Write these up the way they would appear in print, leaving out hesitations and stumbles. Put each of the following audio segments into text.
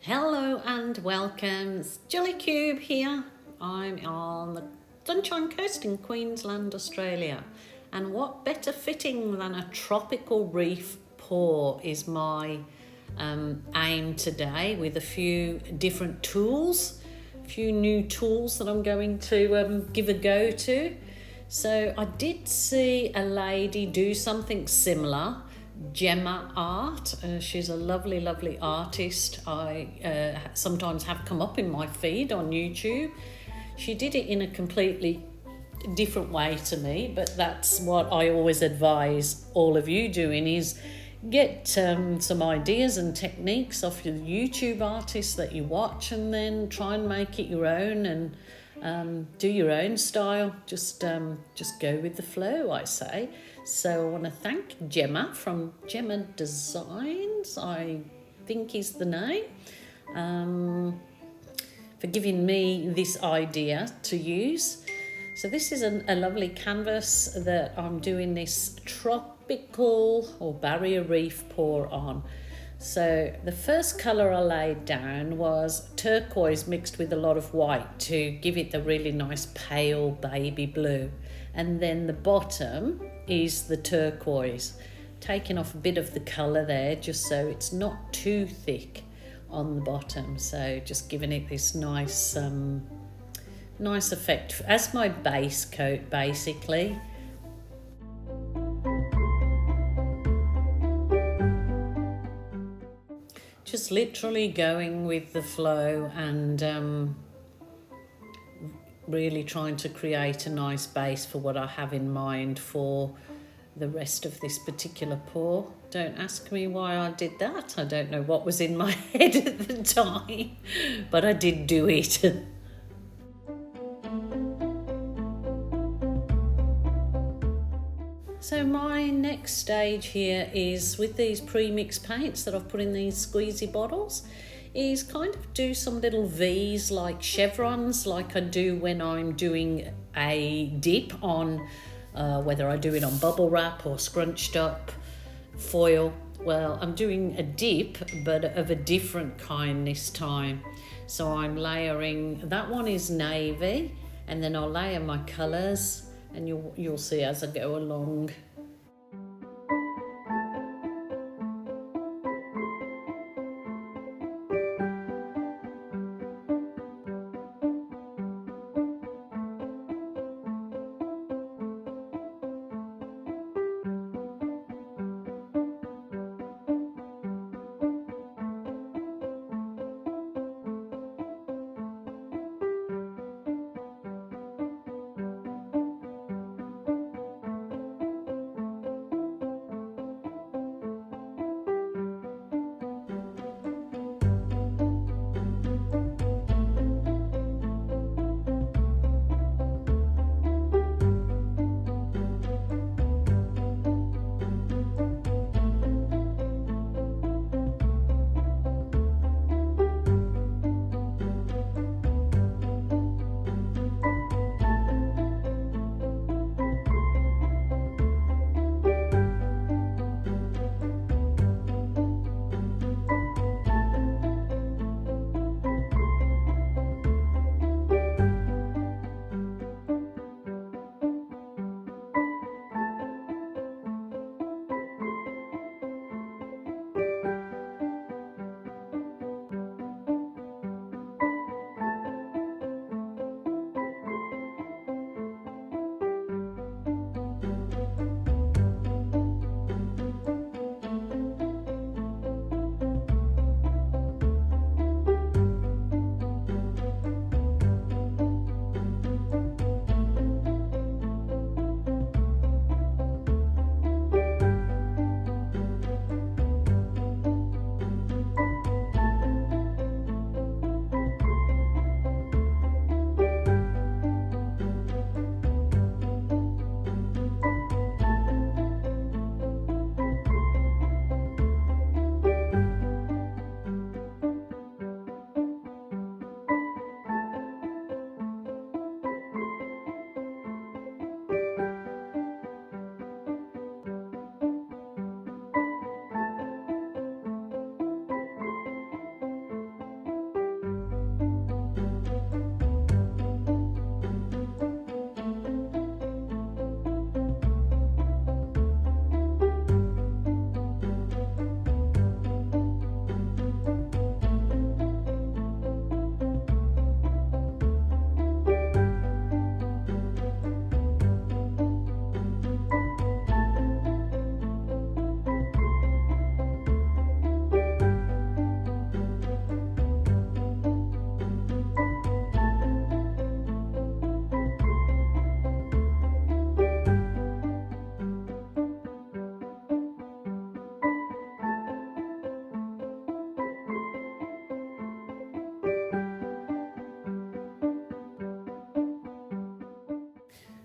Hello and welcome, it's Jolly Cube here. I'm on the Sunshine Coast in Queensland, Australia. And what better fitting than a tropical reef pour is my aim today, with a few different tools, a few new tools that I'm going to give a go to. So I did see a lady do something similar, Gemma Art. She's a lovely artist. I sometimes have come up in my feed on YouTube. She did it in a completely different way to me, but that's what I always advise all of you doing, is get some ideas and techniques off your YouTube artists that you watch, and then try and make it your own, and do your own style. Just go with the flow, I say. So I want to thank Gemma from Gemma Designs, I think is the name, for giving me this idea to use. So this is a lovely canvas that I'm doing this tropical or barrier reef pour on. So the first colour I laid down was turquoise mixed with a lot of white to give it the really nice pale baby blue. And then the bottom is the turquoise, taking off a bit of the colour there just so it's not too thick on the bottom. So just giving it this nice nice effect as my base coat, basically. Just literally going with the flow and really trying to create a nice base for what I have in mind for the rest of this particular pour. Don't ask me why I did that. I don't know what was in my head at the time, but I did do it. So my next stage here is, with these pre-mixed paints that I've put in these squeezy bottles, is kind of do some little V's like chevrons, like I do when I'm doing a dip on, whether I do it on bubble wrap or scrunched up foil. Well, I'm doing a dip, but of a different kind this time. So I'm layering, that one is navy, and then I'll layer my colours, and you'll see as I go along.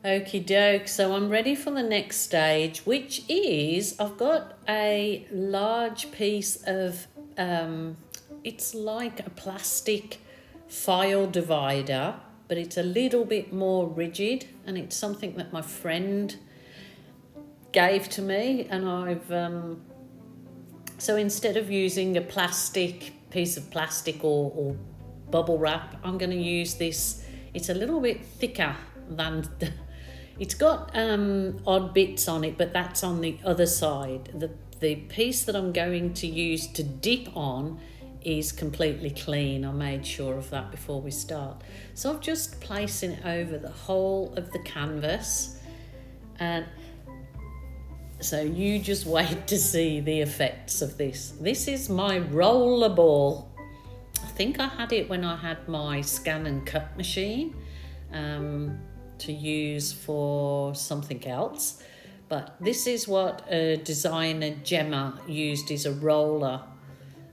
Okie doke, so I'm ready for the next stage, which is I've got a large piece of, it's like a plastic file divider, but it's a little bit more rigid, and it's something that my friend gave to me, and so instead of using a piece of plastic or bubble wrap, I'm going to use this. It's a little bit thicker than it's got odd bits on it, but that's on the other side. The piece that I'm going to use to dip on is completely clean. I made sure of that before we start. So I'm just placing it over the whole of the canvas, and so you just wait to see the effects of this. This is my roller ball. I think I had it when I had my scan and cut machine to use for something else. But this is what designer Gemma used as a roller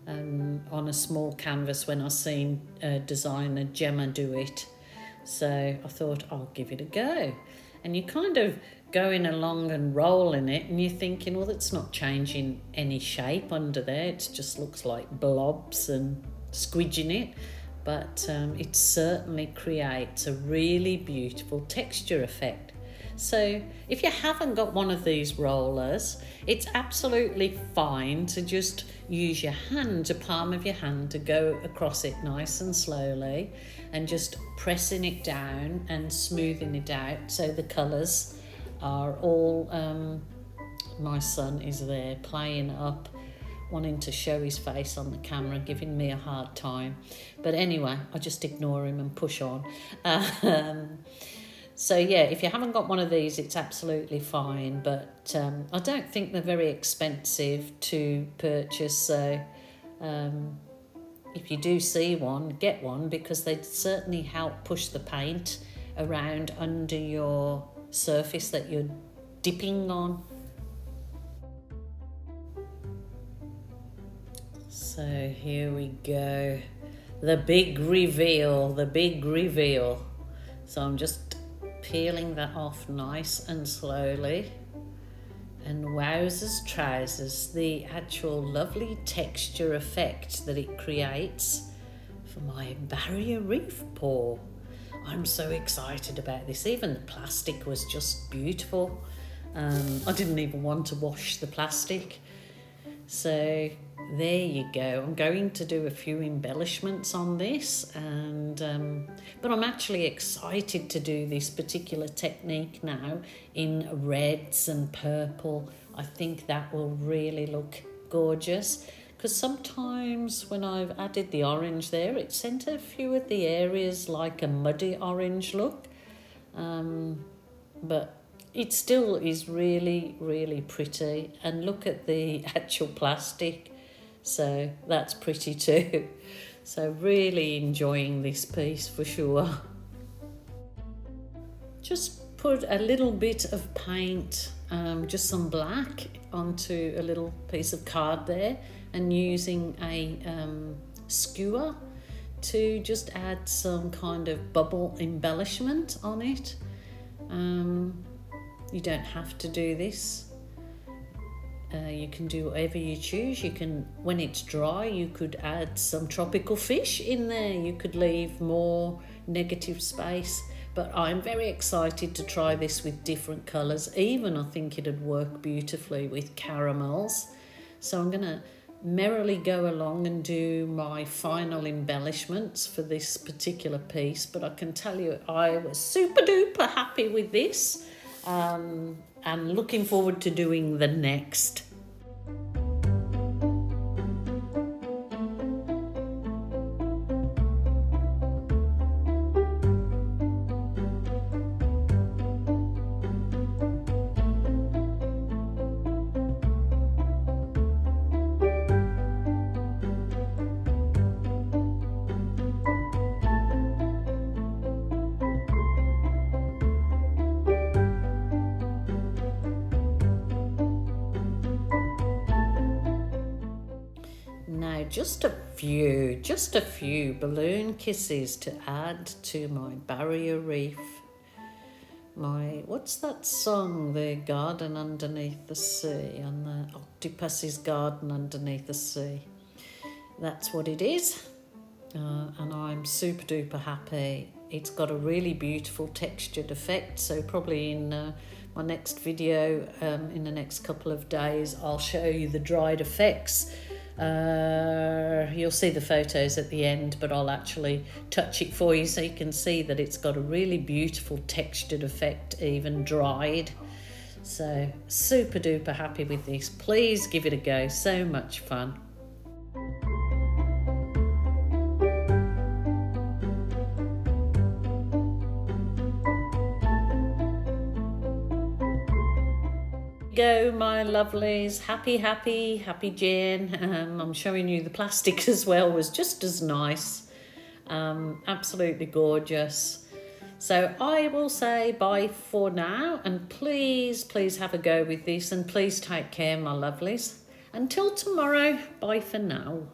on a small canvas when I seen designer Gemma do it. So I thought I'll give it a go. And you kind of going along and rolling it, and you're thinking, well, it's not changing any shape under there. It just looks like blobs and squidging it. But it certainly creates a really beautiful texture effect. So if you haven't got one of these rollers, it's absolutely fine to just use your hand, the palm of your hand, to go across it nice and slowly, and just pressing it down and smoothing it out so the colours are all, my son is there playing up, wanting to show his face on the camera, giving me a hard time. But anyway, I just ignore him and push on. So yeah, if you haven't got one of these, it's absolutely fine. But I don't think they're very expensive to purchase. So if you do see one, get one, because they certainly help push the paint around under your surface that you're dipping on. So here we go. The big reveal, the big reveal. So I'm just peeling that off nice and slowly. And wowzers trousers, the actual lovely texture effect that it creates for my barrier reef pour. I'm so excited about this. Even the plastic was just beautiful. I didn't even want to wash the plastic. So there you go. I'm going to do a few embellishments on this, and but I'm actually excited to do this particular technique now in reds and purple. I think that will really look gorgeous, because sometimes when I've added the orange there, it sent a few of the areas like a muddy orange look, but it still is really, really pretty. And look at the actual plastic. So that's pretty too. So really enjoying this piece for sure. Just put a little bit of paint, just some black, onto a little piece of card there, and using a skewer to just add some kind of bubble embellishment on it. You don't have to do this. You can do whatever you choose. You can, when it's dry, you could add some tropical fish in there. You could leave more negative space. But I'm very excited to try this with different colours. Even I think it'd work beautifully with caramels. So I'm going to merrily go along and do my final embellishments for this particular piece. But I can tell you, I was super duper happy with this. And looking forward to doing the next. Now just a few balloon kisses to add to my barrier reef. what's that song? The Garden Underneath the Sea, and the Octopus's Garden Underneath the Sea. That's what it is. And I'm super duper happy. It's got a really beautiful textured effect, so probably in my next video in the next couple of days I'll show you the dried effects. You'll see the photos at the end, but I'll actually touch it for you so you can see that it's got a really beautiful textured effect even dried. So super duper happy with this. Please give it a go, so much fun. Go, my lovelies. Happy Jane. I'm showing you the plastic as well, was just as nice. Absolutely gorgeous. So I will say bye for now, and please have a go with this, and please take care, my lovelies. Until tomorrow, bye for now.